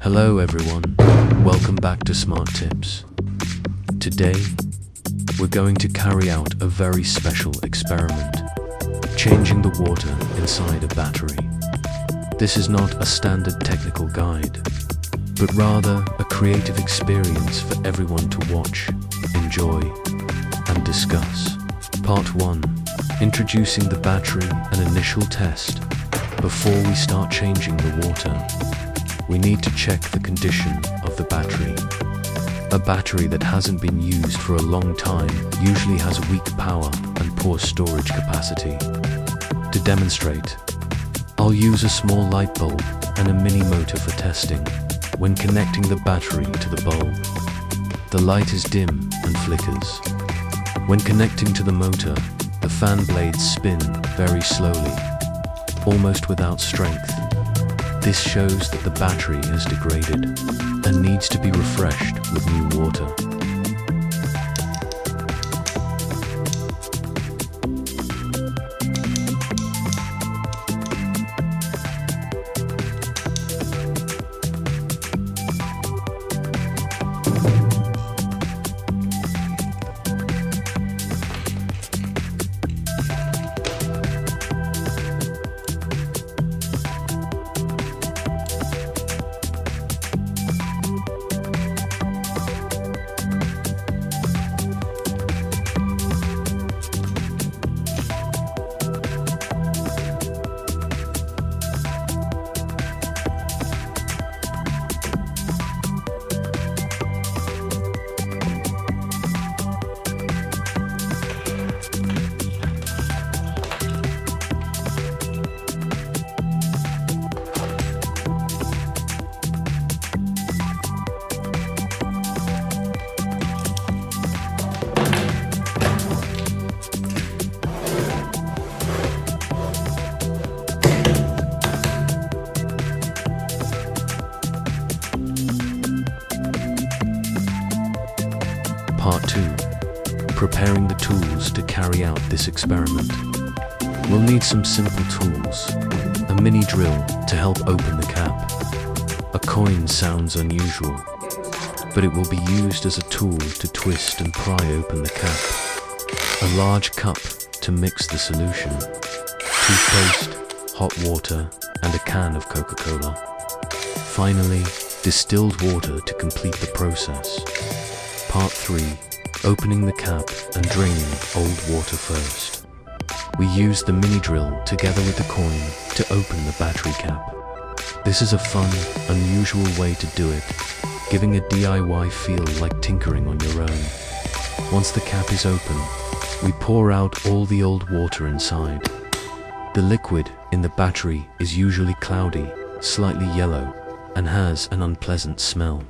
Hello everyone, welcome back to Smart Tips. Today, we're going to carry out a very special experiment, changing the water inside a battery. This is not a standard technical guide, but rather a creative experience for everyone to watch, enjoy, and discuss. Part 1. Introducing the battery and initial test. Before we start changing the water, we need to check the condition of the battery. A battery that hasn't been used for a long time usually has weak power and poor storage capacity. To demonstrate, I'll use a small light bulb and a mini motor for testing. When connecting the battery to the bulb, the light is dim and flickers. When connecting to the motor, the fan blades spin very slowly, almost without strength. This shows that the battery has degraded and needs to be refreshed with new water. Part 2. Preparing the tools to carry out this experiment. We'll need some simple tools. A mini drill to help open the cap. A coin sounds unusual, but it will be used as a tool to twist and pry open the cap. A large cup to mix the solution. Toothpaste, hot water, and a can of Coca-Cola. Finally, distilled water to complete the process. Part 3. Opening the cap and draining old water first. We use the mini drill together with the coin to open the battery cap. This is a fun, unusual way to do it, giving a DIY feel like tinkering on your own. Once the cap is open, we pour out all the old water inside. The liquid in the battery is usually cloudy, slightly yellow, and has an unpleasant smell.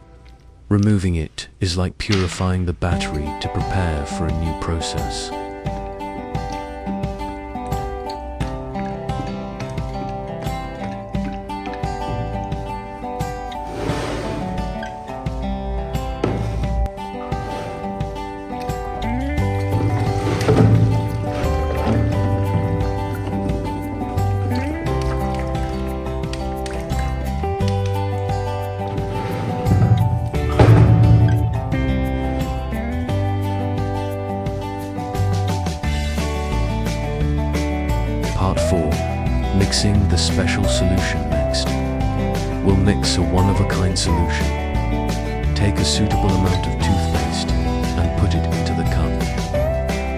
Removing it is like purifying the battery to prepare for a new process. Part 4. Mixing the special solution next. We'll mix a one-of-a-kind solution. Take a suitable amount of toothpaste and put it into the cup.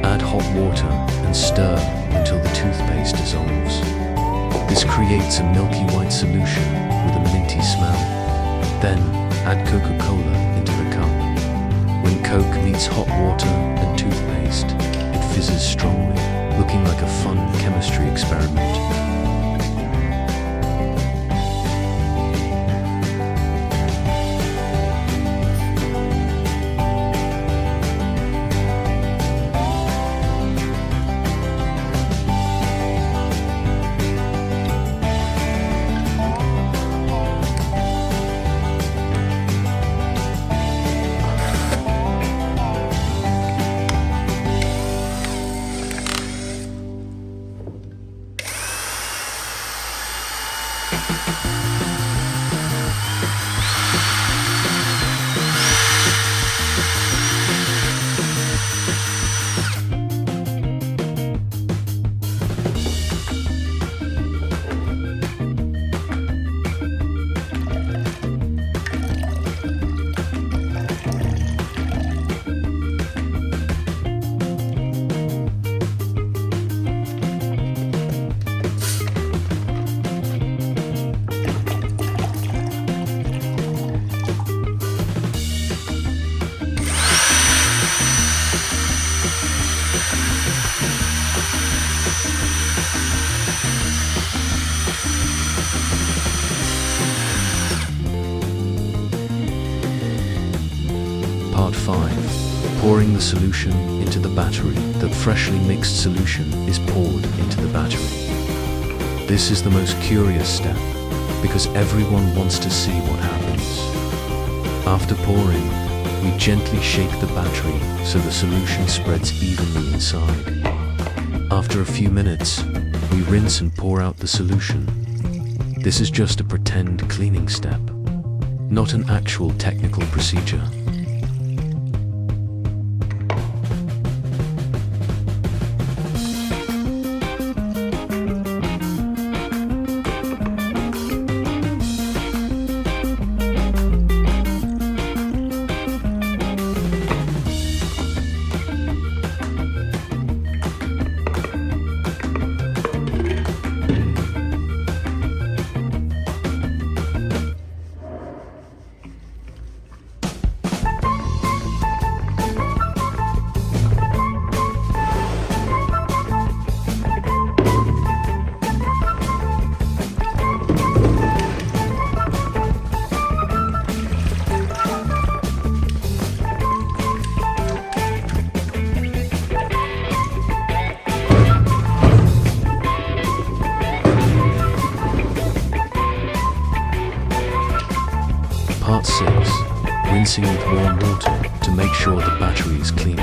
Add hot water and stir until the toothpaste dissolves. This creates a milky white solution with a minty smell. Then add Coca-Cola into the cup. When Coke meets hot water and toothpaste, it fizzes strongly, looking like a fun chemistry experiment. Part 5. Pouring the solution into the battery. The freshly mixed solution is poured into the battery. This is the most curious step, because everyone wants to see what happens. After pouring, we gently shake the battery so the solution spreads evenly inside. After a few minutes, we rinse and pour out the solution. This is just a pretend cleaning step, not an actual technical procedure. Part 6. Rinsing with warm water to make sure the battery is clean.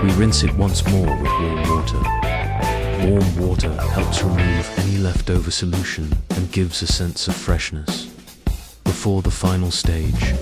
We rinse it once more with warm water. Warm water helps remove any leftover solution and gives a sense of freshness. Before the final stage.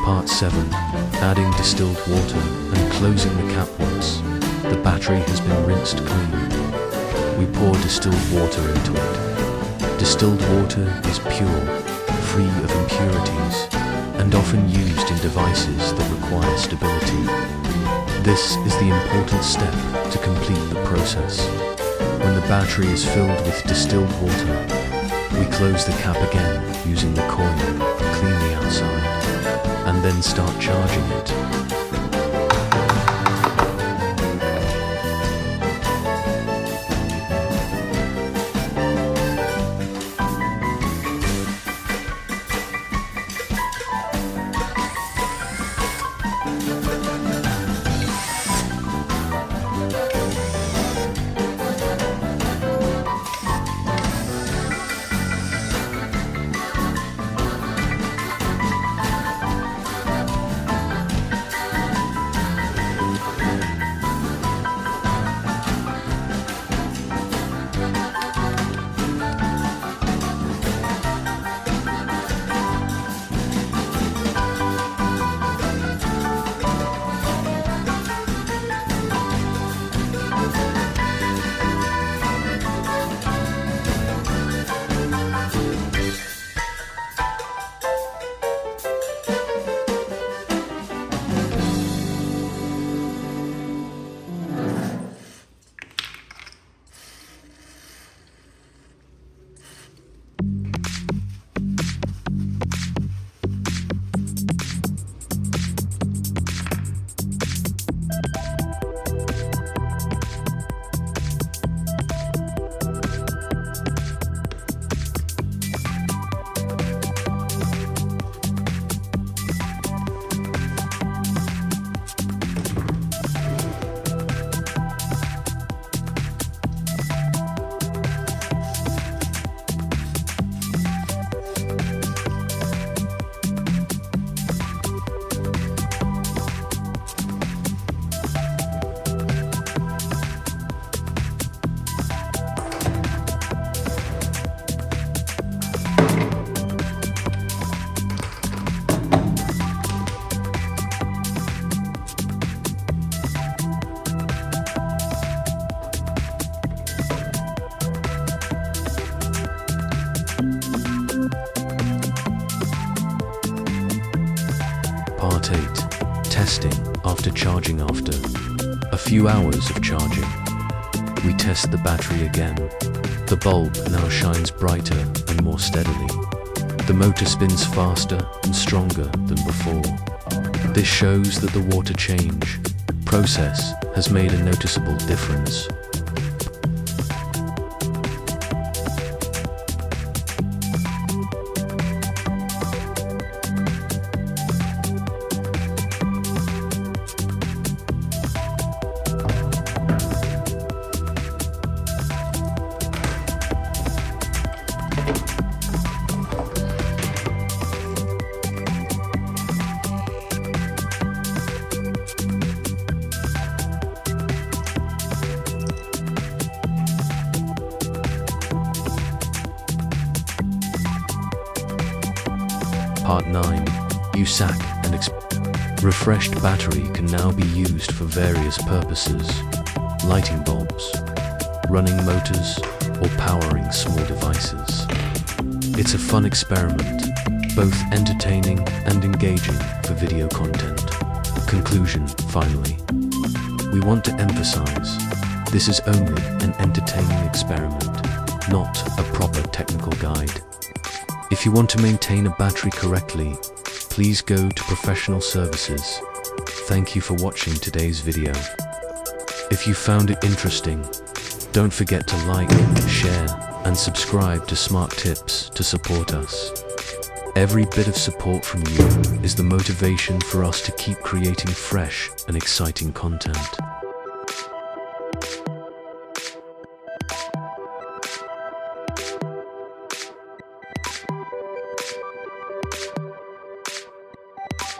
Part 7. Adding distilled water and closing the cap once the battery has been rinsed clean. We pour distilled water into it. Distilled water is pure, free of impurities, and often used in devices that require stability. This is the important step to complete the process. When the battery is filled with distilled water, we close the cap again using the coil, clean the outside, and then start charging it. Part 8. Testing after charging. After a few hours of charging, we test the battery again. The bulb now shines brighter and more steadily. The motor spins faster and stronger than before. This shows that the water change process has made a noticeable difference. Part 9. USAC and refreshed battery can now be used for various purposes: lighting bulbs, running motors, or powering small devices. It's a fun experiment, both entertaining and engaging for video content. Conclusion, finally. We want to emphasize, this is only an entertaining experiment, not a proper technical guide. If you want to maintain a battery correctly, please go to professional services. Thank you for watching today's video. If you found it interesting, don't forget to like, share, and subscribe to Smart Tips to support us. Every bit of support from you is the motivation for us to keep creating fresh and exciting content.